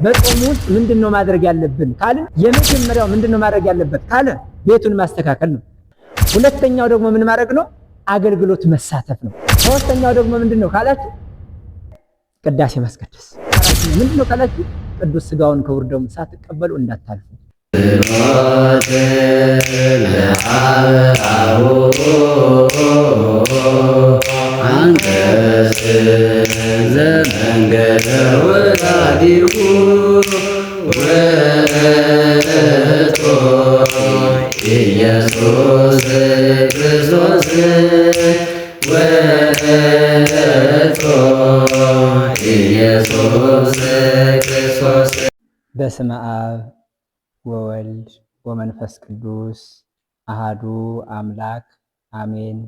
በጾም ውስጥ ምንድነው ማድረግ ያለብን ካለ የመጀመሪያው ምንድነው ማድረግ ያለበት ካለ ቤቱን ማስተካከል ነው። ሁለተኛው ደግሞ ምን ማድረግ ነው? አገልግሎት መሳተፍ ነው። ሶስተኛው ደግሞ ምንድነው ካላችሁ ቅዳሴ ማስቀደስ። ምንድነው ካላችሁ ቅዱስ ሥጋውን ክቡር ደሙን ሳትቀበሉ እንዳታልፉ። ኢየሱስ ክርስቶስ ኢየሱስ ክርስቶስ። በስመ አብ ወወልድ ወመንፈስ ቅዱስ አሃዱ አምላክ አሜን።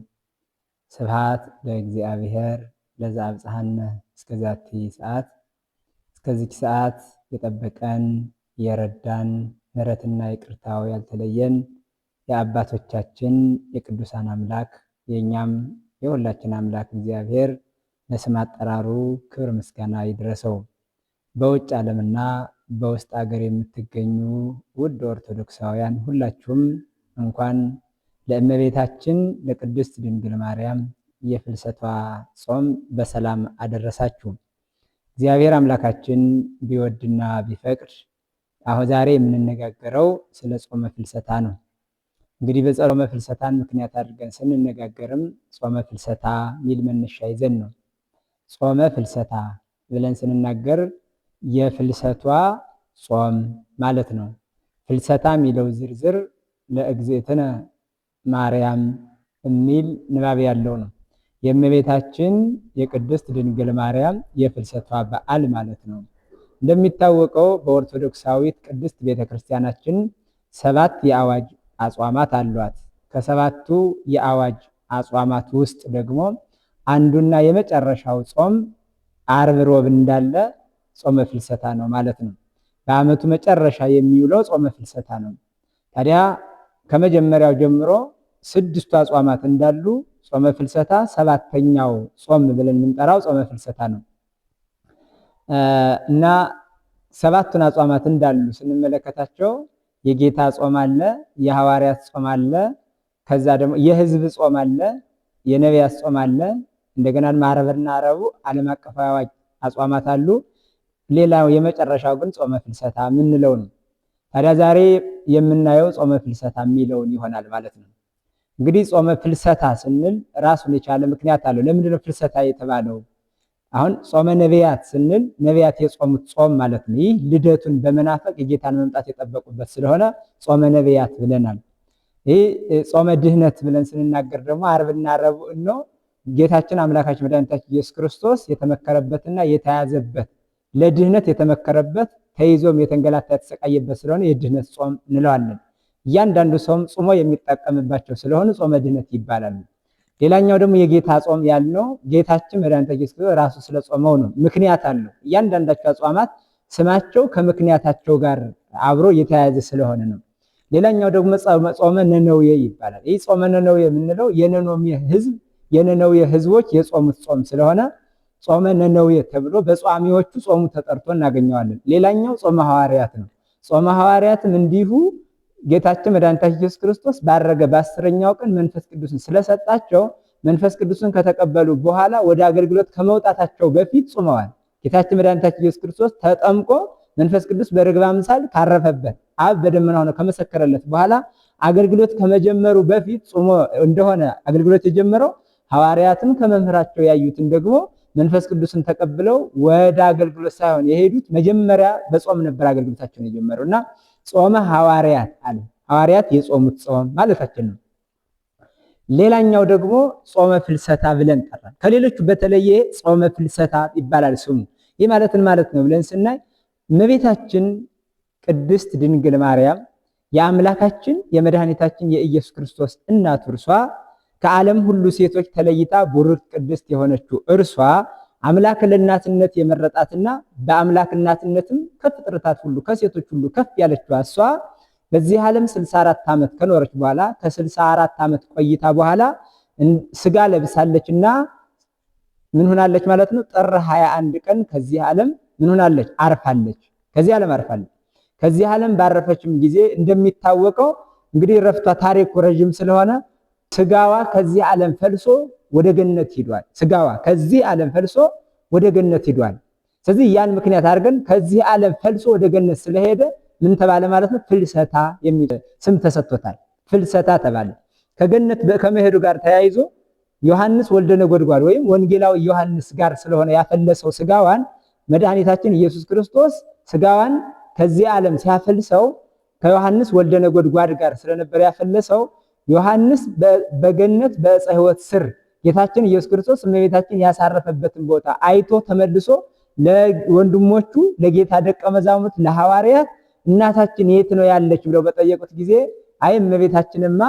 ስብሐት ለእግዚአብሔር ለዘአብጽሐነ እስከዛቲ ሰዓት። እስከዚች ሰዓት የጠበቀን የረዳን ምሕረትና ይቅርታው ያልተለየን የአባቶቻችን የቅዱሳን አምላክ የእኛም የሁላችን አምላክ እግዚአብሔር ለስም አጠራሩ ክብር ምስጋና ይድረሰው። በውጭ ዓለምና በውስጥ ሀገር የምትገኙ ውድ ኦርቶዶክሳውያን ሁላችሁም እንኳን ለእመቤታችን ለቅድስት ድንግል ማርያም የፍልሰቷ ጾም በሰላም አደረሳችሁ። እግዚአብሔር አምላካችን ቢወድና ቢፈቅድ አሁን ዛሬ የምንነጋገረው ስለ ጾመ ፍልሰታ ነው። እንግዲህ በጾመ ፍልሰታን ምክንያት አድርገን ስንነጋገርም ጾመ ፍልሰታ ሚል መነሻ ይዘን ነው። ጾመ ፍልሰታ ብለን ስንናገር የፍልሰቷ ጾም ማለት ነው። ፍልሰታ የሚለው ዝርዝር ለእግዝእትነ ማርያም የሚል ንባብ ያለው ነው። የእመቤታችን የቅድስት ድንግል ማርያም የፍልሰቷ በዓል ማለት ነው። እንደሚታወቀው በኦርቶዶክሳዊት ቅድስት ቤተክርስቲያናችን 7 የአዋጅ አጽዋማት አሏት። ከ7ቱ የአዋጅ አጽዋማት ውስጥ ደግሞ አንዱና የመጨረሻው ጾም ዓርብ ሮብ እንዳለ ጾመ ፍልሰታ ነው ማለት ነው። በዓመቱ መጨረሻ የሚውለው ጾመ ፍልሰታ ነው። ታዲያ ከመጀመሪያው ጀምሮ 6ቱ አጽዋማት እንዳሉ ጾመ ፍልሰታ 7ኛው ጾም ብለን የምንጠራው ጾመ ፍልሰታ ነው እና 7ቱን አጽዋማት እንዳሉ ስንመለከታቸው የጌታ ጾም አለ፣ የሐዋርያት ጾም አለ፣ ከዛ ደግሞ የሕዝብ ጾም አለ፣ የነቢያት ጾም አለ። እንደገና ዓርብና ረቡዕ ዓለም አቀፋዊ አዋጅ አጽዋማት አሉ። ሌላው የመጨረሻው ግን ጾመ ፍልሰታ የምንለው ነው። ታዲያ ዛሬ የምናየው ጾመ ፍልሰታ የሚለውን ይሆናል ማለት ነው። እንግዲህ ጾመ ፍልሰታ ስንል ራሱን የቻለ ምክንያት አለው። ለምንድነው ፍልሰታ የተባለው? አሁን ጾመ ነቢያት ስንል ነቢያት የጾሙት ጾም ማለት ነው። ይህ ልደቱን በመናፈቅ የጌታን መምጣት የጠበቁበት ስለሆነ ጾመ ነቢያት ብለናል። ይህ ጾመ ድህነት ብለን ስንናገር ደግሞ ዓርብና ረቡዕ ነው። ጌታችን አምላካችን መድኃኒታችን ኢየሱስ ክርስቶስ የተመከረበትና የተያዘበት ለድህነት የተመከረበት ተይዞም የተንገላታ የተሰቃየበት ስለሆነ የድህነት ጾም እንለዋለን። እያንዳንዱ ሰውም ጾሞ የሚጠቀምባቸው ስለሆነ ጾመ ድህነት ይባላሉ። ሌላኛው ደግሞ የጌታ ጾም ያልነው ጌታችን መድኃኒታችን ኢየሱስ ክርስቶስ ራሱ ስለ ጾመው ነው። ምክንያት አለው። እያንዳንዳቸው አጽዋማት ስማቸው ከምክንያታቸው ጋር አብሮ የተያያዘ ስለሆነ ነው። ሌላኛው ደግሞ ጾመ ነነዌ ይባላል። ይህ ጾመ ነነዌ የምንለው የነነዌ ሕዝቦች የጾሙት ጾም ስለሆነ ጾመ ነነዌ ተብሎ በጿሚዎቹ ጾሙ ተጠርቶ እናገኘዋለን። ሌላኛው ጾመ ሐዋርያት ነው። ጾመ ሐዋርያትም እንዲሁ ጌታችን መድኃኒታችን ኢየሱስ ክርስቶስ ባረገ በ10ኛው ቀን መንፈስ ቅዱስን ስለሰጣቸው መንፈስ ቅዱስን ከተቀበሉ በኋላ ወደ አገልግሎት ከመውጣታቸው በፊት ጾመዋል። ጌታችን መድኃኒታችን ኢየሱስ ክርስቶስ ተጠምቆ መንፈስ ቅዱስ በርግብ አምሳል ካረፈበት አብ በደመና ሆኖ ከመሰከረለት በኋላ አገልግሎት ከመጀመሩ በፊት ጾሞ እንደሆነ አገልግሎት የጀመረው ሐዋርያትም ከመምህራቸው ያዩትን ደግሞ መንፈስ ቅዱስን ተቀብለው ወደ አገልግሎት ሳይሆን የሄዱት መጀመሪያ በጾም ነበር አገልግሎታቸውን የጀመረው እና ጾመ ሐዋርያት አለ። ሐዋርያት የጾሙት ጾም ማለታችን ነው። ሌላኛው ደግሞ ጾመ ፍልሰታ ብለን ጠራን። ከሌሎቹ በተለየ ጾመ ፍልሰታ ይባላል ስሙ። ይህ ማለትን ማለት ነው ብለን ስናይ እመቤታችን ቅድስት ድንግል ማርያም የአምላካችን የመድኃኒታችን የኢየሱስ ክርስቶስ እናቱ እርሷ ከዓለም ሁሉ ሴቶች ተለይታ ቡርክት ቅድስት የሆነችው እርሷ አምላክ ለእናትነት የመረጣትና በአምላክ እናትነትም ከፍጥረታት ሁሉ ከሴቶች ሁሉ ከፍ ያለችው እሷ በዚህ ዓለም 64 ዓመት ከኖረች በኋላ ከ64 ዓመት ቆይታ በኋላ ስጋ ለብሳለችና ምን ሆናለች ማለት ነው? ጥር 21 ቀን ከዚህ ዓለም ምን ሆናለች? አርፋለች። ከዚህ ዓለም አርፋለች። ከዚህ ዓለም ባረፈችም ጊዜ እንደሚታወቀው እንግዲህ ረፍቷ ታሪኩ ረጅም ስለሆነ ስጋዋ ከዚህ ዓለም ፈልሶ ወደ ገነት ሂዷል። ስጋዋ ከዚህ ዓለም ፈልሶ ወደ ገነት ሂዷል። ስለዚህ ያን ምክንያት አድርገን ከዚህ ዓለም ፈልሶ ወደ ገነት ስለሄደ ምን ተባለ ማለት ነው? ፍልሰታ የሚል ስም ተሰጥቶታል። ፍልሰታ ተባለ። ከገነት ከመሄዱ ጋር ተያይዞ ዮሐንስ ወልደ ነጎድጓድ ወይም ወንጌላዊ ዮሐንስ ጋር ስለሆነ ያፈለሰው ስጋዋን መድኃኒታችን ኢየሱስ ክርስቶስ ስጋዋን ከዚህ ዓለም ሲያፈልሰው ከዮሐንስ ወልደ ነጎድጓድ ጋር ስለነበር ያፈለሰው ዮሐንስ በገነት በዕፀ ሕይወት ስር ጌታችን ኢየሱስ ክርስቶስ እመቤታችን ያሳረፈበትን ቦታ አይቶ ተመልሶ ለወንድሞቹ ለጌታ ደቀ መዛሙርት ለሐዋርያት እናታችን የት ነው ያለች ብለው በጠየቁት ጊዜ አይ እመቤታችንማ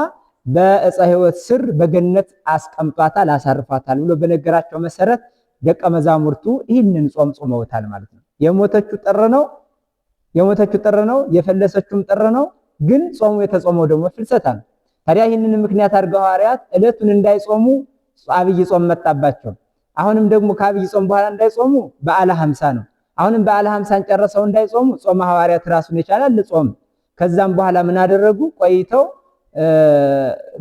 በዕፀ ሕይወት ስር በገነት አስቀምጧታል አሳርፏታል ብሎ በነገራቸው መሰረት ደቀ መዛሙርቱ ይህንን ጾም ጾመውታል ማለት ነው። የሞተችው ጥር ነው፣ የፈለሰችውም ጥር ነው። ግን ጾሙ የተጾመው ደግሞ ፍልሰታ ነው። ታዲያ ይህንን ምክንያት አድርገው ሐዋርያት ዕለቱን እንዳይጾሙ አብይ ጾም መጣባቸው። አሁንም ደግሞ ከአብይ ጾም በኋላ እንዳይጾሙ በዓለ ሀምሳ ነው። አሁንም በዓለ ሀምሳን ጨርሰው እንዳይጾሙ ጾመ ሐዋርያት ራሱን ይቻላል ጾም። ከዛም በኋላ ምን አደረጉ? ቆይተው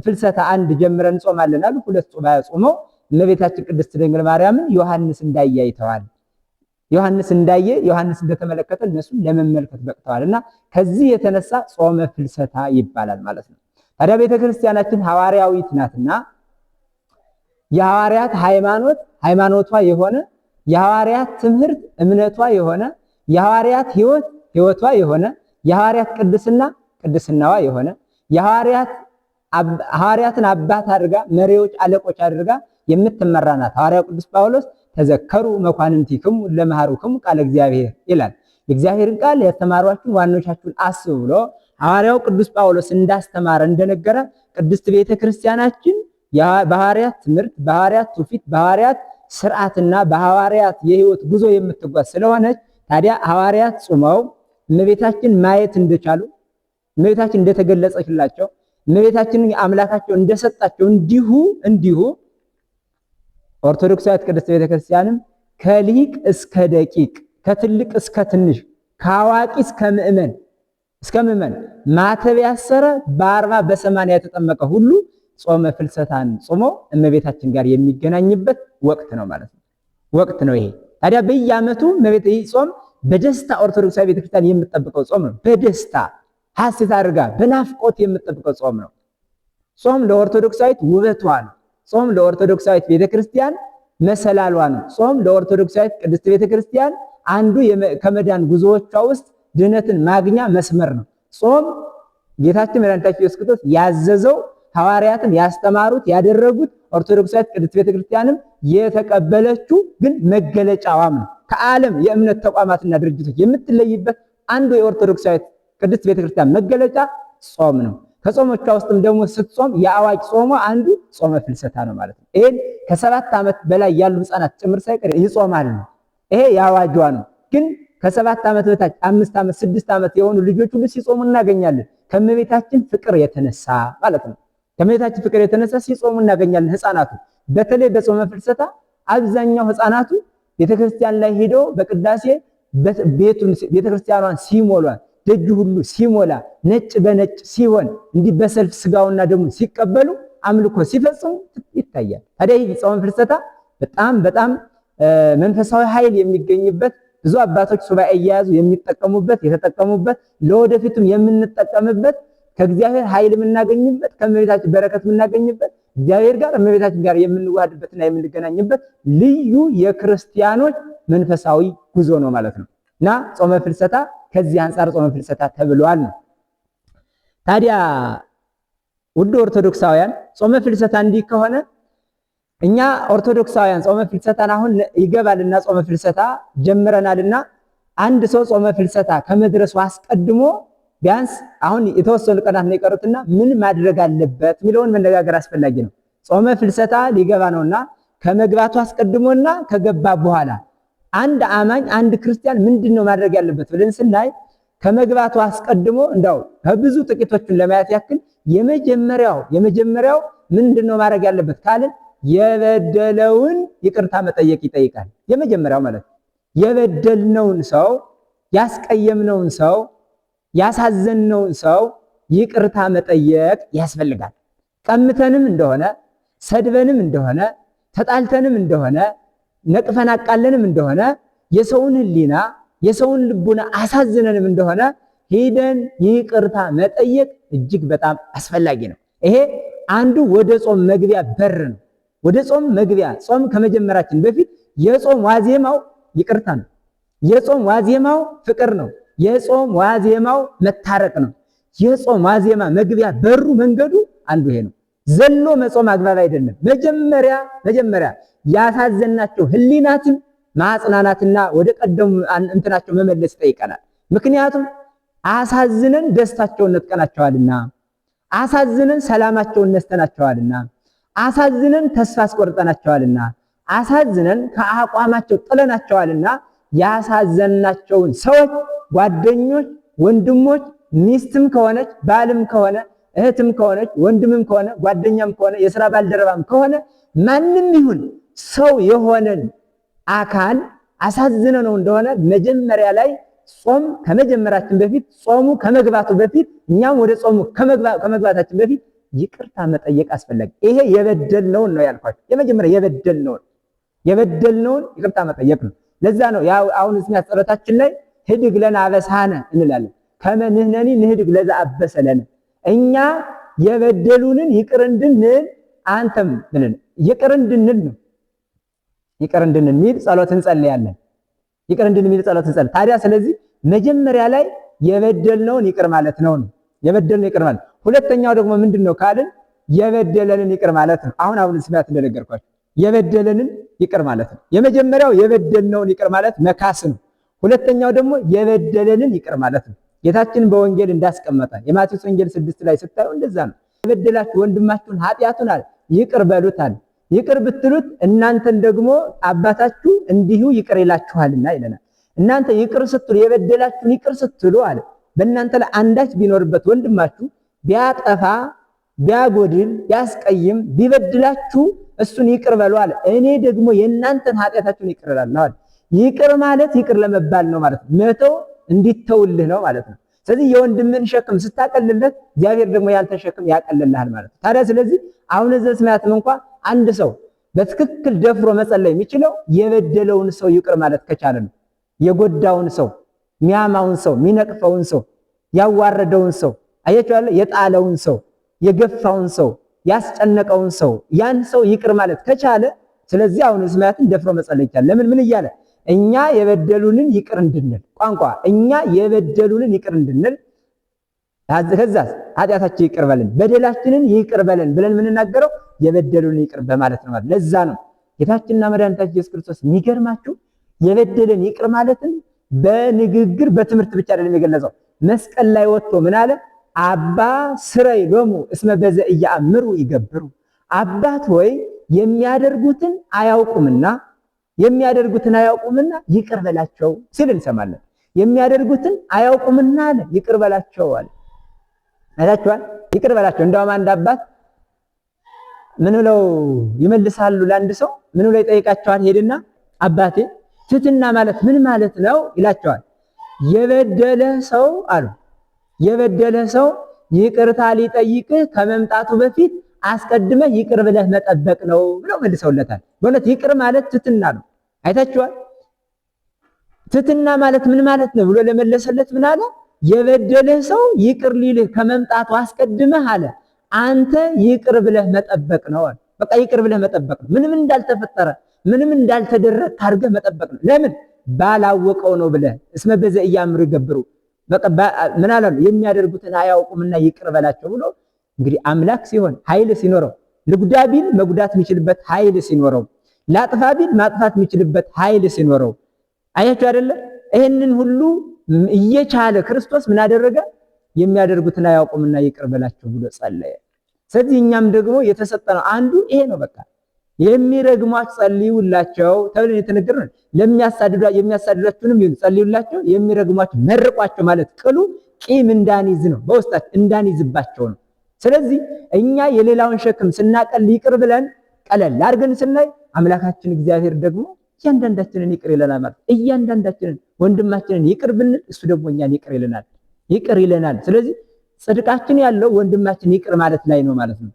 ፍልሰታ አንድ ጀምረን ጾማለን አሉ። ሁለት ጾም ጾመው እመቤታችን ቅድስት ድንግል ማርያምን ዮሐንስ እንዳየ አይተዋል። ዮሐንስ እንዳየ ዮሐንስ እንደተመለከተ እነሱ ለመመልከት በቅተዋልና ከዚህ የተነሳ ጾመ ፍልሰታ ይባላል ማለት ነው። ታዲያ ቤተክርስቲያናችን ሐዋርያዊት ናትና የሐዋርያት ሃይማኖቷ የሆነ የሐዋርያት ትምህርት እምነቷ የሆነ የሐዋርያት ሕይወቷ የሆነ የሐዋርያት ቅድስናዋ የሆነ ሐዋርያትን አባት አድርጋ መሪዎች አለቆች አድርጋ የምትመራ ናት። ሐዋርያው ቅዱስ ጳውሎስ ተዘከሩ መኳንንቲክሙ ለመሃሩክሙ ቃለ እግዚአብሔር ይላል። የእግዚአብሔርን ቃል ያስተማሯችሁን ዋኖቻችሁን አስቡ ብሎ ሐዋርያው ቅዱስ ጳውሎስ እንዳስተማረ እንደነገረ ቅድስት ቤተክርስቲያናችን በሐዋርያት ትምህርት፣ በሐዋርያት ትውፊት፣ በሐዋርያት ስርዓትና በሐዋርያት የህይወት ጉዞ የምትጓዝ ስለሆነች ታዲያ ሐዋርያት ጾመው እመቤታችን ማየት እንደቻሉ እመቤታችን እንደተገለጸችላቸው እመቤታችን አምላካቸው እንደሰጣቸው እንዲሁ ኦርቶዶክሳዊት ቅድስት ቤተክርስቲያንም ከሊቅ እስከ ደቂቅ ከትልቅ እስከ ትንሽ ከአዋቂ እስከ ምእመን ማተብ ያሰረ በ40 በ80 የተጠመቀ ሁሉ ጾመ ፍልሰታን ጾሞ እመቤታችን ጋር የሚገናኝበት ወቅት ነው ማለት ነው። ወቅት ነው ይሄ። ታዲያ በየዓመቱ እመቤት ጾም በደስታ ኦርቶዶክሳዊ ቤተክርስቲያን የምትጠብቀው ጾም ነው። በደስታ ሐሴት አድርጋ በናፍቆት የምትጠብቀው ጾም ነው። ጾም ለኦርቶዶክሳዊት ውበቷ ነው። ጾም ለኦርቶዶክሳዊት ቤተክርስቲያን መሰላሏ ነው። ጾም ለኦርቶዶክሳዊት ቅድስት ቤተክርስቲያን አንዱ ከመዳን ጉዞዎቿ ውስጥ ድህነትን ማግኛ መስመር ነው። ጾም ጌታችን መድኃኒታችን ኢየሱስ ክርስቶስ ያዘዘው ሐዋርያትን ያስተማሩት ያደረጉት ኦርቶዶክሳዊት ቅድስት ቤተክርስቲያንም የተቀበለችው ግን መገለጫዋም ነው። ከዓለም የእምነት ተቋማትና ድርጅቶች የምትለይበት አንዱ የኦርቶዶክሳዊት ቅድስት ቤተክርስቲያን መገለጫ ጾም ነው። ከጾሞቿ ውስጥም ደግሞ ስትጾም የአዋቂ ጾሟ አንዱ ጾመ ፍልሰታ ነው ማለት ነው። ይሄን ከ7 ዓመት በላይ ያሉ ህፃናት ጭምር ሳይቀር ይጾማል ነው። ይሄ የአዋጇ ነው። ግን ከ7 ዓመት በታች 5 ዓመት 6 ዓመት የሆኑ ልጆች ሁሉ ሲጾሙ እናገኛለን። ከእመቤታችን ፍቅር የተነሳ ማለት ነው። ከእመቤታችን ፍቅር የተነሳ ሲጾሙ እናገኛለን ህፃናቱ። በተለይ በጾመ ፍልሰታ አብዛኛው ህፃናቱ ቤተክርስቲያን ላይ ሄደው በቅዳሴ ቤተክርስቲያኗን ሲሞሏል ደጅ ሁሉ ሲሞላ ነጭ በነጭ ሲሆን እንዲህ በሰልፍ ስጋውና ደሙ ሲቀበሉ አምልኮ ሲፈጽሙ ይታያል። ታዲያ ይህ ጾመ ፍልሰታ በጣም መንፈሳዊ ኃይል የሚገኝበት ብዙ አባቶች ሱባኤ እየያዙ የሚጠቀሙበት የተጠቀሙበት ለወደፊቱም የምንጠቀምበት ከእግዚአብሔር ኃይል የምናገኝበት ከእመቤታችን በረከት የምናገኝበት እግዚአብሔር ጋር እመቤታችን ጋር የምንዋሃድበትና የምንገናኝበት ልዩ የክርስቲያኖች መንፈሳዊ ጉዞ ነው ማለት ነው እና ጾመ ፍልሰታ ከዚህ አንፃር ጾመ ፍልሰታ ተብሏል ነው። ታዲያ ውድ ኦርቶዶክሳውያን ጾመ ፍልሰታ እንዲህ ከሆነ እኛ ኦርቶዶክሳውያን ጾመ ፍልሰታን አሁን ይገባልና ጾመ ፍልሰታ ጀምረናልና አንድ ሰው ጾመ ፍልሰታ ከመድረሱ አስቀድሞ ቢያንስ አሁን የተወሰኑ ቀናት ነው የቀሩትና ምን ማድረግ አለበት የሚለውን መነጋገር አስፈላጊ ነው። ጾመ ፍልሰታ ሊገባ ነውና ከመግባቱ አስቀድሞና ከገባ በኋላ አንድ አማኝ አንድ ክርስቲያን ምንድነው ማድረግ ያለበት ብለን ስናይ ከመግባቱ አስቀድሞ እንዳው ከብዙ ጥቂቶችን ለማየት ያክል የመጀመሪያው ምንድነው ማድረግ ያለበት ካልን የበደለውን ይቅርታ መጠየቅ ይጠይቃል። የመጀመሪያው ማለት የበደልነውን ሰው ያስቀየምነውን ሰው ያሳዘንነውን ሰው ይቅርታ መጠየቅ ያስፈልጋል። ቀምተንም እንደሆነ ሰድበንም እንደሆነ ተጣልተንም እንደሆነ ነቅፈን አቃለንም እንደሆነ የሰውን ሕሊና የሰውን ልቡና አሳዝነንም እንደሆነ ሄደን ይቅርታ መጠየቅ እጅግ በጣም አስፈላጊ ነው። ይሄ አንዱ ወደ ጾም መግቢያ በር ነው። ወደ ጾም መግቢያ ጾም ከመጀመራችን በፊት የጾም ዋዜማው ይቅርታ ነው። የጾም ዋዜማው ፍቅር ነው። የጾም ዋዜማው መታረቅ ነው። የጾም ዋዜማ መግቢያ በሩ መንገዱ አንዱ ይሄ ነው። ዘሎ መጾም አግባብ አይደለም። መጀመሪያ ያሳዘናቸው ሕሊናትን ማጽናናትና ወደ ቀደሙ እንትናቸው መመለስ ይጠይቀናል። ምክንያቱም አሳዝነን ደስታቸውን ነጥቀናቸዋልና፣ አሳዝነን ሰላማቸውን ነስተናቸዋልና፣ አሳዝነን ተስፋ አስቆርጠናቸዋልና፣ አሳዝነን ከአቋማቸው ጥለናቸዋልና ያሳዘናቸውን ሰዎች ጓደኞች፣ ወንድሞች፣ ሚስትም ከሆነች ባልም ከሆነ እህትም ከሆነች ወንድምም ከሆነ ጓደኛም ከሆነ የሥራ ባልደረባም ከሆነ ማንም ይሁን ሰው የሆነን አካል አሳዝነነው እንደሆነ መጀመሪያ ላይ ጾም ከመጀመራችን በፊት ጾሙ ከመግባቱ በፊት እኛም ወደ ጾሙ ከመግባታችን በፊት ይቅርታ መጠየቅ አስፈላጊ። ይሄ የበደልነውን ነው ያልኳችሁ። የመጀመሪያ የበደልነውን ይቅርታ መጠየቅ ነው። ለዛ ነው ያው አሁን እስኛ ጸሎታችን ላይ ህድግ ለነ አበሳነ እንላለን። ከመንህነኒ ንህድግ ለዛ አበሰለን። እኛ የበደሉንን ይቅር እንድንል አንተም ብለን ይቅር እንድንል ነው። ይቅር እንድንል ሚል ጸሎት እንጸልያለን። ይቅር እንድንል ሚል ጸሎት እንጸልይ። ታዲያ ስለዚህ መጀመሪያ ላይ የበደልነውን ይቅር ማለት ነው። የበደልነው ይቅር ማለት። ሁለተኛው ደግሞ ምንድነው ካልን የበደለንን ይቅር ማለት ነው። አሁን ስማት እንደነገርኳችሁ የበደለንን ይቅር ማለት ነው። የመጀመሪያው የበደልነውን ይቅር ማለት መካስ ነው። ሁለተኛው ደግሞ የበደለንን ይቅር ማለት ነው። ጌታችን በወንጌል እንዳስቀመጠ የማቴዎስ ወንጌል 6 ላይ ስታዩ እንደዛ ነው። የበደላችሁ ወንድማችሁን ኃጢአቱን አለ ይቅር በሉት አለ። ይቅር ብትሉት እናንተን ደግሞ አባታችሁ እንዲሁ ይቅር ይላችኋልና ይለናል። እናንተ ይቅር ስትሉ የበደላችሁን ይቅር ስትሉ አለ በእናንተ ላይ አንዳች ቢኖርበት ወንድማችሁ ቢያጠፋ ቢያጎድል ቢያስቀይም ቢበድላችሁ እሱን ይቅር በሉ አለ። እኔ ደግሞ የእናንተን ኃጢአታችሁን ይቅር እላለሁ አለ። ይቅር ማለት ይቅር ለመባል ነው ማለት ነው። መተው እንዲተውልህ ነው ማለት ነው። ስለዚህ የወንድምን ሸክም ስታቀልለት እግዚአብሔር ደግሞ ያንተን ሸክም ያቀልልሃል ማለት ነው። ታዲያ ስለዚህ አሁን እዚህ ስማያትም እንኳን አንድ ሰው በትክክል ደፍሮ መጸለይ የሚችለው የበደለውን ሰው ይቅር ማለት ከቻለ ነው። የጎዳውን ሰው፣ ሚያማውን ሰው፣ ሚነቅፈውን ሰው፣ ያዋረደውን ሰው አያችኋል፣ የጣለውን ሰው፣ የገፋውን ሰው፣ ያስጨነቀውን ሰው ያን ሰው ይቅር ማለት ከቻለ ስለዚህ አሁን ስማያትን ደፍሮ መጸለይ ይቻላል። ለምን ምን እያለ እኛ የበደሉንን ይቅር እንድንል ቋንቋ እኛ የበደሉንን ይቅር እንድንል ከዛስ ኃጢአታችን ይቅር በለን በደላችንን ይቅር በለን ብለን የምንናገረው የበደሉንን ይቅር በማለት ነው ማለት። ለዛ ነው ጌታችንና መድኃኒታችን ኢየሱስ ክርስቶስ የሚገርማችሁ የበደልን ይቅር ማለትን በንግግር በትምህርት ብቻ አይደለም የገለጸው። መስቀል ላይ ወጥቶ ምን አለ? አባ ስረይ ሎሙ እስመ በዘ ኢያእምሩ ይገብሩ። አባት ሆይ የሚያደርጉትን አያውቁምና ይቅር በላቸው ሲል እንሰማለን። የሚያደርጉትን አያውቁምና አለ ይቅር በላቸው አለ። አይታችኋል? ይቅር በላቸው። እንደውም አንድ አባት ምን ብለው ይመልሳሉ ለአንድ ሰው ምን ብለው ይጠይቃቸዋል? ሄድና አባቴ ትሕትና ማለት ምን ማለት ነው ይላቸዋል። የበደለ ሰው አሉ የበደለ ሰው ይቅርታ ሊጠይቅህ ከመምጣቱ በፊት አስቀድመህ ይቅር ብለህ መጠበቅ ነው ብለው መልሰውለታል። በእውነት ይቅር ማለት ትሕትና ነው። አይታችኋል? ትሕትና ማለት ምን ማለት ነው ብሎ ለመለሰለት ምን አለ? የበደለህ ሰው ይቅር ሊልህ ከመምጣቱ አስቀድመህ አለ አንተ ይቅር ብለህ መጠበቅ ነው አለ። በቃ ይቅር ብለህ መጠበቅ ነው። ምንም እንዳልተፈጠረ ምንም እንዳልተደረገ አድርገህ መጠበቅ ነው። ለምን? ባላወቀው ነው ብለህ እስመ በዘ ኢያእምሩ ይገብሩ። በቃ ምን አለ? የሚያደርጉትን አያውቁምና ይቅር በላቸው ብሎ እንግዲህ አምላክ ሲሆን ኃይል ሲኖረው ልጉዳ ቢል መጉዳት የሚችልበት ኃይል ሲኖረው ላጥፋ ቢል ማጥፋት የሚችልበት ኃይል ሲኖረው አያችሁ አይደለ? ይሄንን ሁሉ እየቻለ ክርስቶስ ምን አደረገ? የሚያደርጉትን አያውቁምና ይቅር በላቸው ብሎ ጸለየ። ስለዚህ እኛም ደግሞ የተሰጠነው አንዱ ይሄ ነው። በቃ የሚረግሟችሁ ጸልዩላቸው ተብለን የተነገረው የሚያሳድዷችሁንም ጸልዩላቸው፣ የሚረግሟችሁ መርቋቸው ማለት ቅሉ ቂም እንዳንይዝ ነው፣ በውስጣችን እንዳንይዝባቸው ነው። ስለዚህ እኛ የሌላውን ሸክም ስናቀል ይቅር ብለን ቀለል አድርገን ስናይ አምላካችን እግዚአብሔር ደግሞ እያንዳንዳችንን ይቅር ይለናል ማለት እያንዳንዳችንን ወንድማችንን ይቅር ብንል እሱ ደግሞ እኛን ይቅር ይለናል። ስለዚህ ጽድቃችን ያለው ወንድማችን ይቅር ማለት ላይ ነው ማለት ነው።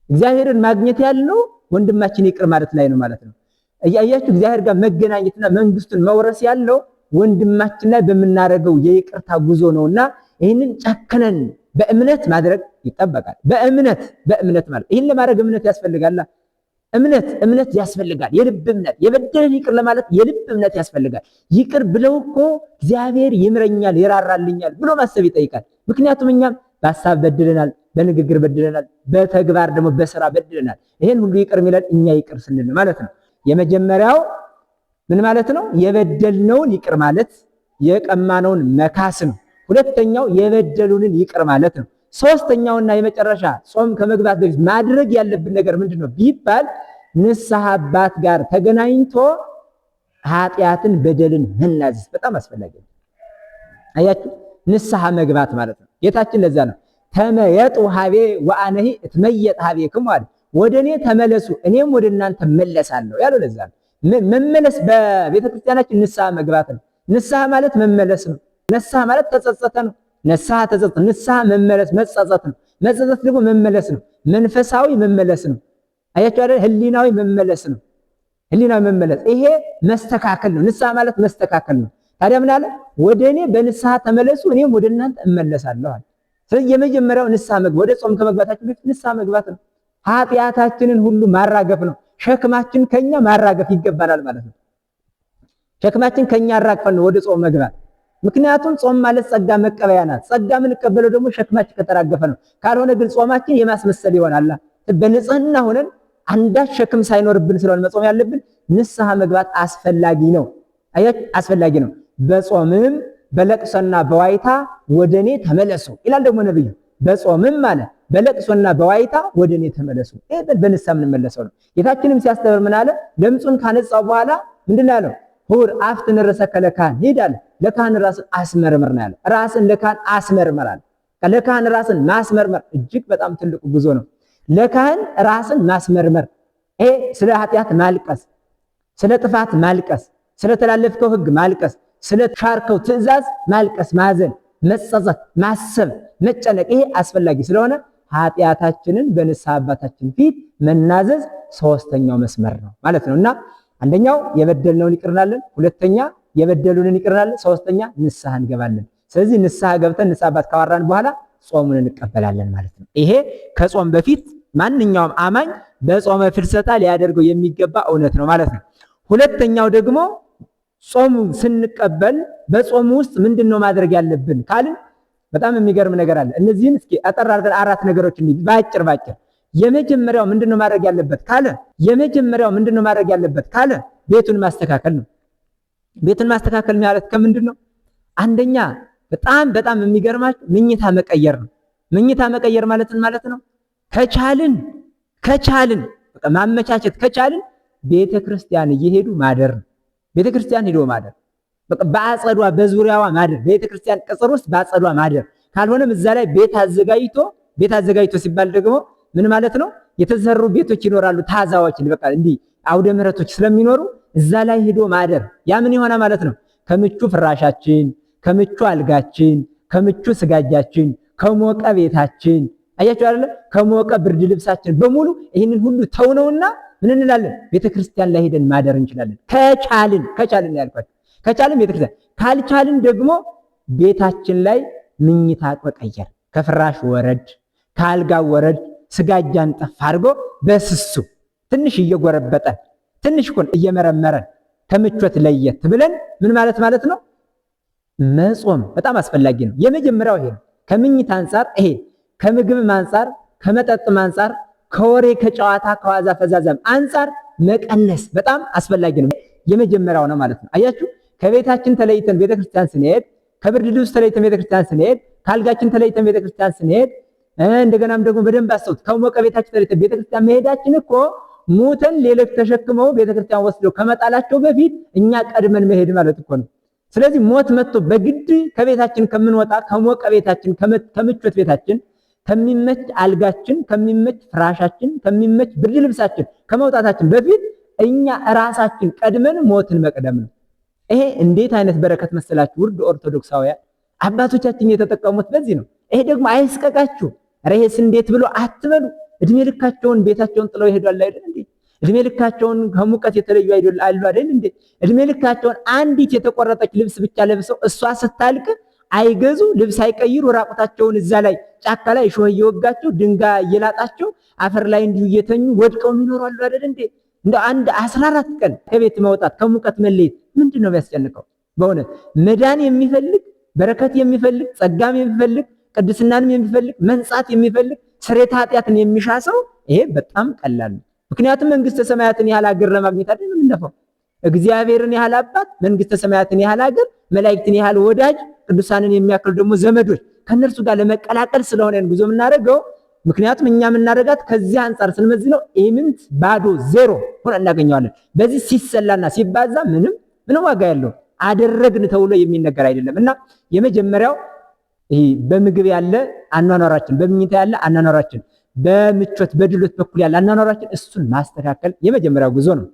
እግዚአብሔርን ማግኘት ያለው ወንድማችን ይቅር ማለት ላይ ነው ማለት ነው። እያያችሁ እግዚአብሔር ጋር መገናኘትና መንግስቱን መውረስ ያለው ወንድማችን ላይ በምናደርገው የይቅርታ ጉዞ ነውና ይህንን ጨክነን በእምነት ማድረግ ይጠበቃል። በእምነት ማለት ይህን ለማድረግ እምነት ያስፈልጋል። እምነት ያስፈልጋል። የልብ እምነት የበደለን ይቅር ለማለት የልብ እምነት ያስፈልጋል። ይቅር ብለው እኮ እግዚአብሔር ይምረኛል ይራራልኛል ብሎ ማሰብ ይጠይቃል። ምክንያቱም እኛም በሐሳብ በድለናል፣ በንግግር በድለናል፣ በተግባር ደግሞ በስራ በድለናል። ይሄን ሁሉ ይቅር የሚለን እኛ ይቅር ስንል ማለት ነው። የመጀመሪያው ምን ማለት ነው? የበደልነውን ይቅር ማለት የቀማነውን መካስ ነው። ሁለተኛው የበደሉንን ይቅር ማለት ነው። ሶስተኛውና የመጨረሻ ጾም ከመግባት በፊት ማድረግ ያለብን ነገር ምንድነው ቢባል ንስሐ አባት ጋር ተገናኝቶ ኃጢአትን በደልን መናዘዝ በጣም አስፈላጊ ነው። አያችሁ ንስሐ መግባት ማለት ነው። ጌታችን ለዛ ነው ተመየጡ ሀቤ ወአነሂ እትመየጥ ሀቤክሙ አለ። ወደኔ ተመለሱ እኔም ወደ እናንተ መለሳለሁ ያለው ለዛ ነው። መመለስ በቤተክርስቲያናችን ንስሐ መግባት ነው። ንስሐ ማለት መመለስ ነው። ንስሐ ማለት ተጸጸተ ነው። ንስሐ መመለስ መጸጸት ነው። መጸጸት ደግሞ መመለስ ነው። መንፈሳዊ መመለስ ነው። አያችሁ አይደል? ህሊናዊ መመለስ ነው። ህሊናዊ መመለስ ይሄ መስተካከል ነው። ንስሐ ማለት መስተካከል ነው። ታዲያ ምን አለ? ወደኔ በንስሐ ተመለሱ እኔም ወደ እናንተ እመለሳለሁ አለ። ስለዚህ የመጀመሪያው ንስሐ መግባት ወደ ጾም ከመግባታችን በፊት ንስሐ መግባት ነው። ኃጢአታችንን ሁሉ ማራገፍ ነው። ሸክማችን ከኛ ማራገፍ ይገባናል ማለት ነው። ሸክማችን ከኛ አራግፈን ነው ወደ ጾም መግባት። ምክንያቱም ጾም ማለት ጸጋ መቀበያ ናት። ጸጋ የምንቀበለው ደግሞ ሸክማችን ከተራገፈ ነው። ካልሆነ ግን ጾማችን የማስመሰል ይሆናል። በንጽህና ሆነን አንዳች ሸክም ሳይኖርብን ስለሆነ መጾም ያለብን ንስሐ መግባት አስፈላጊ ነው። አያችሁ አስፈላጊ ነው። በጾምም በለቅሶና በዋይታ ወደኔ ተመለሱ ይላል ደግሞ ነብዩ። በጾምም ማለት በለቅሶና በዋይታ ወደኔ ተመለሱ። ይሄ በንስሐ የምንመለሰው ነው። ጌታችንም ሲያስተምር ምን አለ? ለምጹን ካነጻው በኋላ ምንድነው ያለው? ሁር አፍትን ረሰከ ለካህን ሂድ አለ። ለካህን ራስን አስመርምር ነው ያለው። ራስን ለካህን አስመርምር አለ። ለካህን ራስን ማስመርመር እጅግ በጣም ትልቁ ጉዞ ነው። ለካህን ራስን ማስመርመር ይሄ ስለ ኃጢአት ማልቀስ፣ ስለ ጥፋት ማልቀስ፣ ስለ ተላለፍከው ሕግ ማልቀስ፣ ስለ ሻርከው ትእዛዝ ማልቀስ፣ ማዘን፣ መጸጸት፣ ማሰብ፣ መጨነቅ ይሄ አስፈላጊ ስለሆነ ኃጢአታችንን በንስሐ አባታችን ፊት መናዘዝ ሶስተኛው መስመር ነው ማለት ነውና አንደኛው የበደልነውን ይቅርናለን፣ ሁለተኛ የበደሉንን ይቅርናለን፣ ሶስተኛ ንስሐ እንገባለን። ስለዚህ ንስሐ ገብተን ንስሐ አባት ካወራን በኋላ ጾሙን እንቀበላለን ማለት ነው። ይሄ ከጾም በፊት ማንኛውም አማኝ በጾመ ፍልሰታ ሊያደርገው የሚገባ እውነት ነው ማለት ነው። ሁለተኛው ደግሞ ጾሙ ስንቀበል በጾሙ ውስጥ ምንድነው ማድረግ ያለብን ካልን በጣም የሚገርም ነገር አለ። እነዚህን እስኪ አጠር አድርገን አራት ነገሮች ባጭር የመጀመሪያው ምንድነው ማድረግ ያለበት ካለ ቤቱን ማስተካከል ነው። ቤቱን ማስተካከል ማለት ከምንድነው? አንደኛ በጣም የሚገርማችሁ ምኝታ መቀየር ነው። ምኝታ መቀየር ማለት ነው ከቻልን በቃ ማመቻቸት ከቻልን ቤተክርስቲያን እየሄዱ ማደር ነው። ቤተክርስቲያን ሄዶ ማደር በቃ በአጸዷ በዙሪያዋ ማደር፣ ቤተክርስቲያን ቅጽር ውስጥ በአጸዷ ማደር። ካልሆነም እዛ ላይ ቤት አዘጋጅቶ ሲባል ደግሞ ምን ማለት ነው? የተሰሩ ቤቶች ይኖራሉ፣ ታዛዎች በቃ እንዲህ አውደ ምሕረቶች ስለሚኖሩ እዛ ላይ ሄዶ ማደር። ያ ምን ይሆናል ማለት ነው? ከምቹ ፍራሻችን፣ ከምቹ አልጋችን፣ ከምቹ ስጋጃችን፣ ከሞቀ ቤታችን አያችሁ አይደለ? ከሞቀ ብርድ ልብሳችን በሙሉ ይህንን ሁሉ ተውነውና ምን እንላለን? ቤተክርስቲያን ላይ ሄደን ማደር እንችላለን። ከቻልን ያልኳችሁ ከቻልን ቤተክርስቲያን፣ ካልቻልን ደግሞ ቤታችን ላይ ምኝታ መቀየር፣ ከፍራሽ ወረድ፣ ከአልጋ ወረድ፣ ስጋጃን ጠፍ አድርጎ በስሱ ትንሽ እየጎረበጠን ትንሽ ኮን እየመረመረን ከምቾት ለየት ብለን ምን ማለት ነው? መጾም በጣም አስፈላጊ ነው። የመጀመሪያው ይሄ ነው። ከምኝታ አንፃር ይሄ፣ ከምግብም አንፃር፣ ከመጠጥም አንፃር፣ ከወሬ ከጨዋታ ከዋዛ ፈዛዛም አንፃር መቀነስ በጣም አስፈላጊ ነው። የመጀመሪያው ነው ማለት ነው። አያችሁ ከቤታችን ተለይተን ቤተክርስቲያን ስንሄድ፣ ከብርድ ልብስ ተለይተን ቤተክርስቲያን ስንሄድ፣ ካልጋችን ተለይተን ቤተክርስቲያን ስንሄድ፣ እንደገናም ደግሞ በደንብ አስተውት ከሞቀ ቤታችን ተለይተን ቤተክርስቲያን መሄዳችን እኮ ሙተን ሌሎች ተሸክመው ቤተክርስቲያን ወስደው ከመጣላቸው በፊት እኛ ቀድመን መሄድ ማለት እኮ ነው። ስለዚህ ሞት መጥቶ በግድ ከቤታችን ከምንወጣ ከሞቀ ቤታችን ከምቾት ቤታችን ከሚመች አልጋችን ከሚመች ፍራሻችን ከሚመች ብርድ ልብሳችን ከመውጣታችን በፊት እኛ ራሳችን ቀድመን ሞትን መቅደም ነው። ይሄ እንዴት አይነት በረከት መሰላችሁ ውድ ኦርቶዶክሳውያን፣ አባቶቻችን የተጠቀሙት በዚህ ነው። ይሄ ደግሞ አይስቀቃችሁ። ረሄስ እንዴት ብሎ አትበሉ። እድሜ ልካቸውን ቤታቸውን ጥለው ይሄዳሉ አይደል እንዴ? እድሜ ልካቸውን ከሙቀት የተለዩ አሉ አይደል እንዴ? እድሜ ልካቸውን አንዲት የተቆረጠች ልብስ ብቻ ለብሰው እሷ ስታልቅ አይገዙ፣ ልብስ አይቀይሩ፣ ራቁታቸውን እዛ ላይ ጫካ ላይ እሾህ እየወጋቸው ድንጋይ እየላጣቸው አፈር ላይ እንዲሁ እየተኙ ወድቀው ይኖራሉ አይደል እንዴ? እንደ አንድ 14 ቀን ከቤት መውጣት ከሙቀት መለየት ምንድነው የሚያስጨንቀው? በእውነት መዳን የሚፈልግ በረከት የሚፈልግ ጸጋም የሚፈልግ ቅድስናንም የሚፈልግ መንጻት የሚፈልግ ስርየተ ኃጢአትን የሚሻ ሰው ይሄ በጣም ቀላል ነው። ምክንያቱም መንግስተ ሰማያትን ያህል ሀገር ለማግኘት አይደል የምንለፋው። እግዚአብሔርን ያህል አባት፣ መንግስተ ሰማያትን ያህል ሀገር፣ መላእክትን ያህል ወዳጅ፣ ቅዱሳንን የሚያክል ደግሞ ዘመዶች ከነርሱ ጋር ለመቀላቀል ስለሆነ ጉዞ የምናደርገው። ምክንያቱም እኛ የምናደርጋት ከዚህ አንጻር ስንመዝነው ኢምንት ባዶ ዜሮ ሆነ እናገኘዋለን። በዚህ ሲሰላና ሲባዛ ምንም ዋጋ ያለው አደረግን ተብሎ የሚነገር አይደለም። እና የመጀመሪያው ይሄ በምግብ ያለ አኗኗራችን፣ በምኝታ ያለ አኗኗራችን፣ በምቾት በድሎት በኩል ያለ አኗኗራችን እሱን ማስተካከል የመጀመሪያው ጉዞ ነው።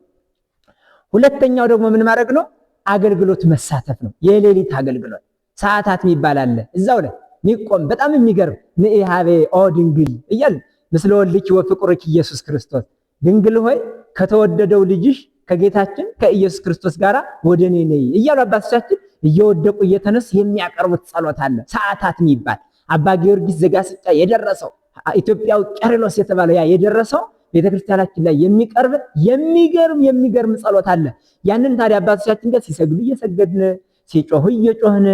ሁለተኛው ደግሞ ምን ማድረግ ነው? አገልግሎት መሳተፍ ነው። የሌሊት አገልግሎት ሰዓታት የሚባል አለ እዛው ላይ ሚቆም በጣም የሚገርም ንኢሃቤ ኦ ድንግል እያል ምስለ ወልድኪ ወፍቁርኪ ኢየሱስ ክርስቶስ፣ ድንግል ሆይ ከተወደደው ልጅሽ ከጌታችን ከኢየሱስ ክርስቶስ ጋር ወደ እኔ ነይ እያሉ አባቶቻችን እየወደቁ እየተነሱ የሚያቀርቡት ጸሎት አለ። ሰዓታት የሚባል አባ ጊዮርጊስ ዘጋስጫ የደረሰው ኢትዮጵያው ቄርሎስ የተባለው ያ የደረሰው ቤተክርስቲያናችን ላይ የሚቀርብ የሚገርም ጸሎት አለ። ያንን ታዲያ አባቶቻችን ጋር ሲሰግዱ እየሰገድን፣ ሲጮሁ እየጮህን፣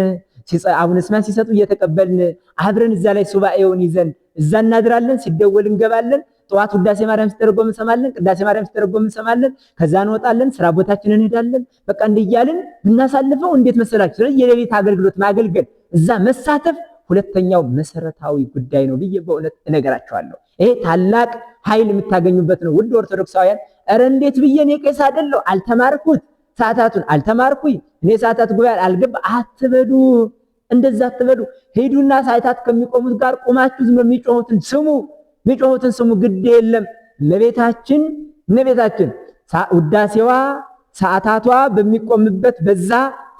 አቡነ ስማን ሲሰጡ እየተቀበልን አብረን እዛ ላይ ሱባኤውን ይዘን እዛ እናድራለን። ሲደወል እንገባለን። ጠዋት ውዳሴ ማርያም ሲተረጎም እንሰማለን። ቅዳሴ ማርያም ሲተረጎም እንሰማለን። ከዛ እንወጣለን፣ ስራ ቦታችንን እንሄዳለን። በቃ እንዲያልን ብናሳልፈው እንዴት መሰላችሁ? ስለዚህ የሌሊት አገልግሎት ማገልገል፣ እዛ መሳተፍ ሁለተኛው መሰረታዊ ጉዳይ ነው ብዬ በእውነት እነግራቸዋለሁ። ይሄ ታላቅ ኃይል የምታገኙበት ነው ውድ ኦርቶዶክሳውያን። ኧረ እንዴት ብዬ እኔ ቄስ አይደለሁ አልተማርኩት ሰዓታቱን አልተማርኩኝ እኔ ሰዓታት ጉባኤ አልገባ አትበሉ። እንደዛ አትበሉ። ሄዱና ሰዓታት ከሚቆሙት ጋር ቆማችሁ ዝም የሚጮሁትን ስሙ። ግድ የለም እመቤታችን ውዳሴዋ ሰዓታቷ በሚቆምበት በዛ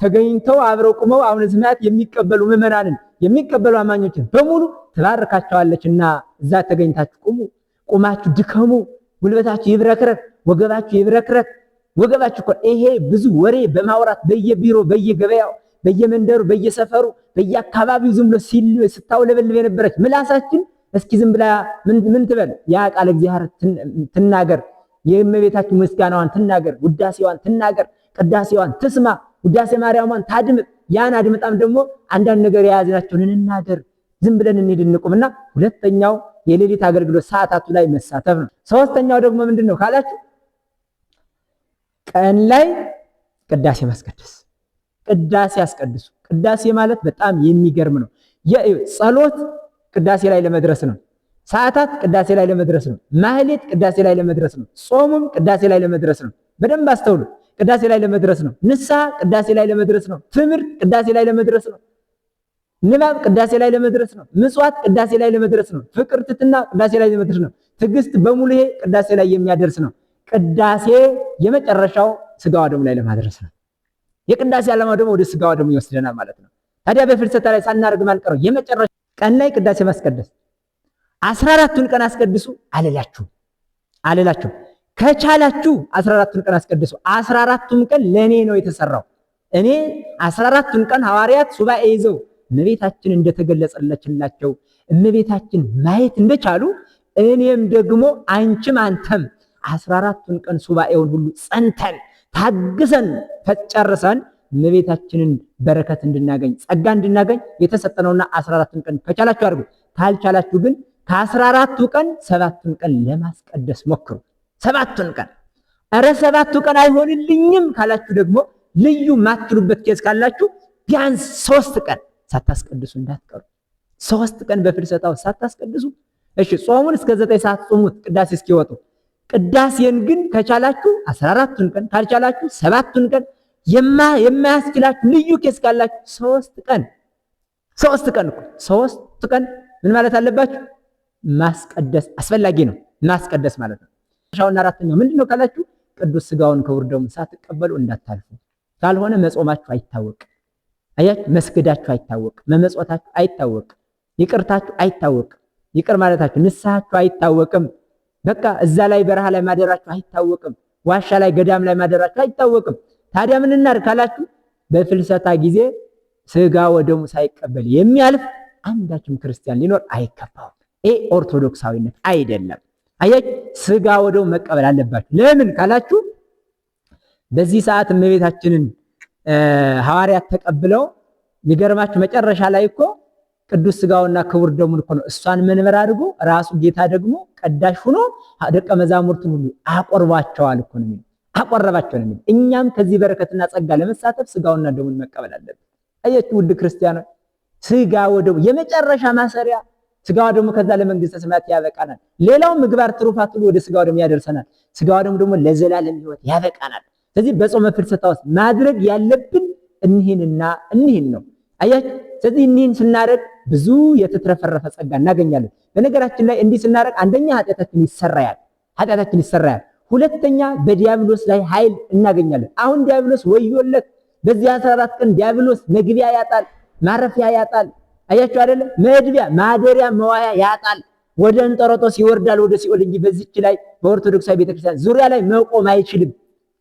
ተገኝተው አብረው ቁመው አቡነ ስማያት የሚቀበሉ ምዕመናንን የሚቀበሉ አማኞችን በሙሉ ትባርካቸዋለችና እዛ ተገኝታችሁ ቁሙ። ቁማችሁ ድከሙ። ጉልበታችሁ ይብረክረክ፣ ወገባችሁ ይብረክረክ። ወገባችሁ እኮ ይሄ ብዙ ወሬ በማውራት በየቢሮ በየገበያው በየመንደሩ በየሰፈሩ በየአካባቢው ዝም ብሎ ስታውለበልብ የነበረች ምላሳችን እስኪ ዝም ብላ ምን ትበል? ያ ቃል እግዚአብሔር ትናገር። የእመቤታችን ምስጋናዋን ትናገር፣ ውዳሴዋን ትናገር፣ ቅዳሴዋን ትስማ፣ ውዳሴ ማርያሟን ታድምጥ። ያን አድምጣም ደግሞ አንዳንድ ነገር የያዝናቸውን እንናገር። ዝም ብለን እንሂድ እንቁምና ሁለተኛው የሌሊት አገልግሎት ሰዓታቱ ላይ መሳተፍ ነው። ሶስተኛው ደግሞ ምንድነው ካላችሁ ቀን ላይ ቅዳሴ ማስቀደስ። ቅዳሴ አስቀድሱ። ቅዳሴ ማለት በጣም የሚገርም ነው። ጸሎት ቅዳሴ ላይ ለመድረስ ነው። ሰዓታት ቅዳሴ ላይ ለመድረስ ነው። ማህሌት ቅዳሴ ላይ ለመድረስ ነው። ጾሙም ቅዳሴ ላይ ለመድረስ ነው። በደንብ አስተውሉ። ቅዳሴ ላይ ለመድረስ ነው። ንስሐ ቅዳሴ ላይ ለመድረስ ነው። ትምህርት ቅዳሴ ላይ ለመድረስ ነው። ንባብ ቅዳሴ ላይ ለመድረስ ነው። ምጽዋት ቅዳሴ ላይ ለመድረስ ነው። ፍቅር፣ ትሕትና ቅዳሴ ላይ ለመድረስ ነው። ትዕግስት በሙሉ ይሄ ቅዳሴ ላይ የሚያደርስ ነው። ቅዳሴ የመጨረሻው ስጋዋ ደሙ ላይ ለማድረስ ነው። የቅዳሴ ዓላማው ደግሞ ወደ ስጋዋ ደሙ ይወስደናል ማለት ነው። ታዲያ በፍልሰታ ላይ ሳናርግ ማልቀረው የመጨረሻ ቀን ላይ ቅዳሴ ማስቀደስ 14ቱን ቀን አስቀድሱ አልላችሁ። ከቻላችሁ 14ቱን ቀን አስቀድሱ። 14ቱም ቀን ለኔ ነው የተሰራው። እኔ 14ቱን ቀን ሐዋርያት ሱባኤ ይዘው እመቤታችን እንደተገለጸለችላቸው እመቤታችን ማየት እንደቻሉ እኔም ደግሞ አንቺም አንተም 14ቱን ቀን ሱባኤውን ሁሉ ጸንተን ታግሰን ተጨርሰን እመቤታችንን በረከት እንድናገኝ ጸጋ እንድናገኝ የተሰጠነውና 14ቱን ቀን ከቻላችሁ አድርጉ። ካልቻላችሁ ግን ከ14ቱ ቀን 7ቱን ቀን ለማስቀደስ ሞክሩ። 7ቱን ቀን ኧረ 7ቱ ቀን አይሆንልኝም ካላችሁ ደግሞ ልዩ ማትሉበት ኬዝ ካላችሁ ቢያንስ 3 ቀን ሳታስቀድሱ እንዳትቀሩ። 3 ቀን በፍልሰታው ሳታስቀድሱ እሺ፣ ጾሙን እስከ 9 ሰዓት ጾሙት ቅዳሴ እስኪወጡ። ቅዳሴን ግን ከቻላችሁ 14ቱን ቀን ካልቻላችሁ 7ቱን ቀን የማያስችላችሁ ልዩ ኬዝ ካላችሁ 3 ቀን 3 ቀን ምን ማለት ማስቀደስ አስፈላጊ ነው። ማስቀደስ ማለት ነው። ሻውና አራተኛው ምንድነው ካላችሁ ቅዱስ ሥጋውን ክቡር ደሙን ሳትቀበሉ እንዳታልፉ። ካልሆነ መጾማችሁ አይታወቅ፣ አያችሁ፣ መስገዳችሁ አይታወቅ፣ መመጽወታችሁ አይታወቅ፣ ይቅርታችሁ አይታወቅ፣ ይቅር ማለታችሁ ንስሐችሁ አይታወቅም። በቃ እዛ ላይ በረሃ ላይ ማደራችሁ አይታወቅም። ዋሻ ላይ ገዳም ላይ ማደራችሁ አይታወቅም። ታዲያ ምን እናድርግ ካላችሁ በፍልሰታ ጊዜ ሥጋ ወደሙ ሳይቀበል የሚያልፍ አንዳችም ክርስቲያን ሊኖር አይገባውም። ይሄ ኦርቶዶክሳዊነት አይደለም። አያችሁ፣ ሥጋ ወደሙ መቀበል አለባችሁ። ለምን ካላችሁ በዚህ ሰዓት እመቤታችንን ሐዋርያት ተቀብለው የሚገርማችሁ መጨረሻ ላይ እኮ ቅዱስ ሥጋውና ክቡር ደሙን እኮ ነው እሷን መንበር አድርጎ ራሱ ጌታ ደግሞ ቀዳሽ ሆኖ ደቀ መዛሙርቱን ሁሉ አቆርባቸዋል እኮ ነው የሚለው፣ አቆረባቸው ነው የሚለው። እኛም ከዚህ በረከትና ጸጋ ለመሳተፍ ሥጋውና ደሙን መቀበል አለብን። አያችሁ ውድ ክርስቲያኖች፣ ሥጋ ወደሙ የመጨረሻ ማሰሪያ፣ ሥጋ ወደሙ ከዛ ለመንግስተ ሰማያት ያበቃናል። ሌላው ምግባር ትሩፋት ሁሉ ወደ ሥጋ ወደሙ ያደርሰናል። ሥጋ ወደሙ ደግሞ ለዘላለም ሕይወት ያበቃናል። ስለዚህ በጾመ ፍልሰታ ውስጥ ማድረግ ያለብን እኒህንና እኒህን ነው። አያችሁ፣ ስለዚህ እኒህን ስናደርግ ብዙ የተትረፈረፈ ጸጋ እናገኛለን። በነገራችን ላይ እንዲህ ስናደርግ አንደኛ ኃጢአታችን ይሰራያል፣ ሁለተኛ በዲያብሎስ ላይ ኃይል እናገኛለን። አሁን ዲያብሎስ ወዮለት፣ በዚህ 14 ቀን ዲያብሎስ መግቢያ ያጣል፣ ማረፊያ ያጣል። አያችሁ አይደለ? መድቢያ ማደሪያ መዋያ ያጣል። ወደ እንጦሮጦስ ይወርዳል፣ ወደ ሲኦል እንጂ በዚች ላይ በኦርቶዶክሳዊ ቤተክርስቲያን ዙሪያ ላይ መቆም አይችልም።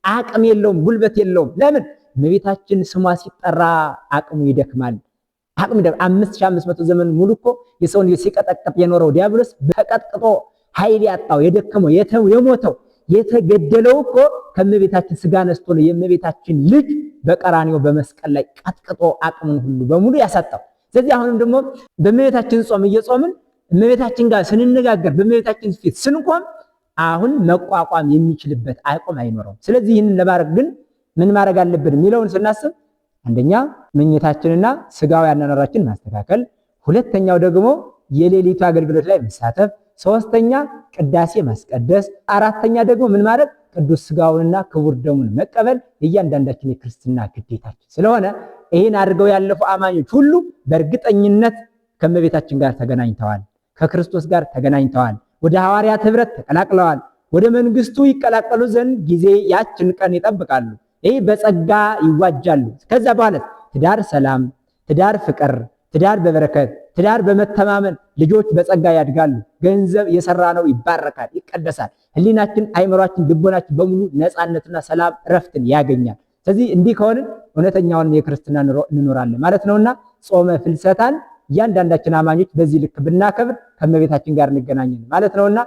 አቅም የለውም፣ ጉልበት የለውም። ለምን? እመቤታችን ስሟ ሲጠራ አቅሙ ይደክማል። 5500 ዘመን ሙሉ እኮ የሰውን ሲቀጠቅጥ የኖረው ዲያብሎስ ተቀጥቅጦ ኃይል ያጣው የደከመው የሞተው የተገደለው እኮ ከእመቤታችን ሥጋ ነስቶ ነው። የእመቤታችን ልጅ በቀራንዮ በመስቀል ላይ ቀጥቅጦ አቅሙን ሁሉ በሙሉ ያሳጣው። ስለዚህ አሁንም ደግሞ በእመቤታችን ጾም እየጾምን እመቤታችን ጋር ስንነጋገር በእመቤታችን ፊት ስንቆም አሁን መቋቋም የሚችልበት አቅም አይኖረውም። ስለዚህ ይህንን ለማድረግ ግን ምን ማድረግ አለብን የሚለውን ስናስብ አንደኛ መኝታችንና ሥጋዊ አኗኗራችን ማስተካከል፣ ሁለተኛው ደግሞ የሌሊቱ አገልግሎት ላይ መሳተፍ፣ ሶስተኛ ቅዳሴ ማስቀደስ፣ አራተኛ ደግሞ ምን ማድረግ ቅዱስ ሥጋውንና ክቡር ደሙን መቀበል እያንዳንዳችን የክርስትና ግዴታችን ስለሆነ ይህን አድርገው ያለፉ አማኞች ሁሉ በእርግጠኝነት ከእመቤታችን ጋር ተገናኝተዋል፣ ከክርስቶስ ጋር ተገናኝተዋል፣ ወደ ሐዋርያት ኅብረት ተቀላቅለዋል። ወደ መንግስቱ ይቀላቀሉ ዘንድ ጊዜ ያችን ቀን ይጠብቃሉ። ይህ በጸጋ ይዋጃሉ። ከዛ በኋላ ትዳር ሰላም፣ ትዳር ፍቅር፣ ትዳር በበረከት፣ ትዳር በመተማመን ልጆች በጸጋ ያድጋሉ። ገንዘብ የሰራ ነው ይባረካል፣ ይቀደሳል። ህሊናችን፣ አይምሯችን፣ ልቦናችን በሙሉ ነፃነትና ሰላም ረፍትን ያገኛል። ስለዚህ እንዲህ ከሆነ እውነተኛውን የክርስትና ኑሮ እንኖራለን ማለት ነውና ጾመ ፍልሰታን እያንዳንዳችን አማኞች በዚህ ልክ ብናከብር ከእመቤታችን ጋር እንገናኛለን ማለት ነውና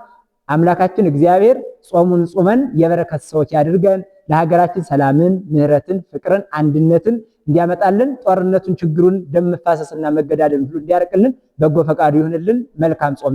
አምላካችን እግዚአብሔር ጾሙን ጾመን የበረከት ሰዎች ያድርገን። ለሀገራችን ሰላምን፣ ምሕረትን፣ ፍቅርን፣ አንድነትን እንዲያመጣልን፣ ጦርነቱን፣ ችግሩን፣ ደም መፋሰስና መገዳደል ሁሉ እንዲያርቅልን በጎ ፈቃዱ ይሁንልን። መልካም ጾም